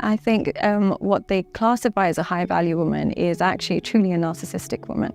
I think what they classify as a high value woman is actually truly a narcissistic woman.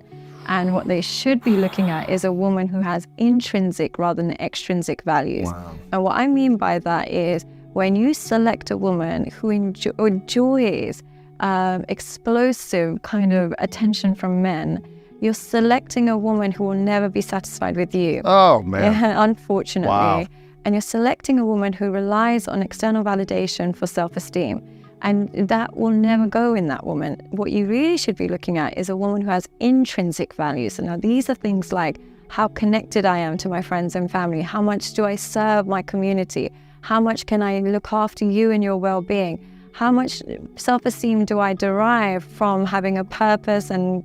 And what they should be looking at is a woman who has intrinsic rather than extrinsic values. Wow. And what I mean by that is when you select a woman who enjoys explosive kind of attention from men, you're selecting a woman who will never be satisfied with you. Oh, man. Yeah, unfortunately. Wow. And you're selecting a woman who relies on external validation for self-esteem. And that will never go in that woman. What you really should be looking at is a woman who has intrinsic values. And now these are things like how connected I am to my friends and family. How much do I serve my community? How much can I look after you and your well-being? How much self-esteem do I derive from having a purpose and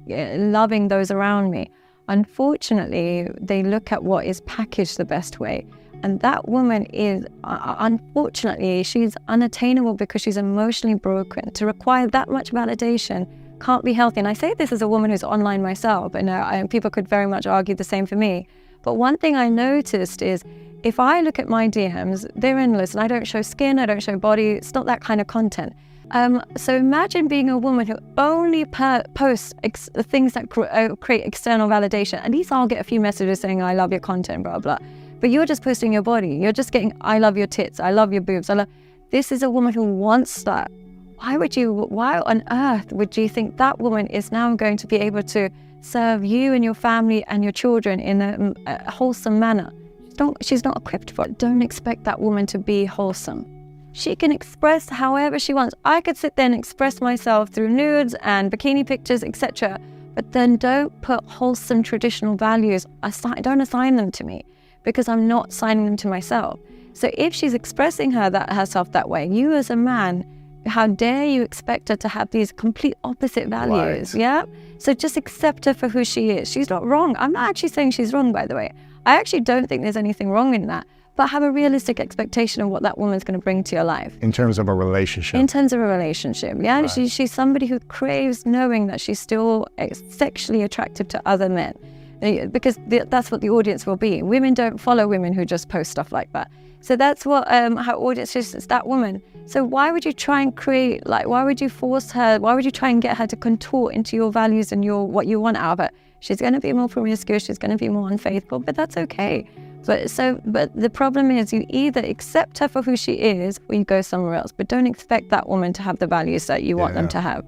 loving those around me? Unfortunately, they look at what is packaged the best way. And that woman is, unfortunately, she's unattainable because she's emotionally broken. To require that much validation can't be healthy. And I say this as a woman who's online myself, and people could very much argue the same for me. But one thing I noticed is if I look at my DMs, they're endless, and I don't show skin, I don't show body. It's not that kind of content. So imagine being a woman who only posts things that create external validation. At least I'll get a few messages saying, I love your content, blah, blah. But you're just posting your body. You're just getting, I love your tits, I love your boobs. This is a woman who wants that. Why on earth would you think that woman is now going to be able to serve you and your family and your children in a wholesome manner? She's not equipped for it. Don't expect that woman to be wholesome. She can express however she wants. I could sit there and express myself through nudes and bikini pictures, etc. But then don't put wholesome traditional values, don't assign them to me, because I'm not assigning them to myself. So if she's expressing herself that way, you as a man, how dare you expect her to have these complete opposite values, Right. yeah? So just accept her for who she is. She's not wrong. I'm not actually saying she's wrong, by the way. I actually don't think there's anything wrong in that, but have a realistic expectation of what that woman's going to bring to your life. In terms of a relationship. In terms of a relationship, yeah? Right. She's somebody who craves knowing that she's still sexually attractive to other men. Because that's what the audience will be. Women don't follow women who just post stuff like that. So that's what her audience is that woman. So why would you try and why would you force her, why would you try and get her to contort into your values and what you want out of her? She's going to be more promiscuous, she's going to be more unfaithful, but that's okay. But the problem is you either accept her for who she is or you go somewhere else. But don't expect that woman to have the values that you want them to have.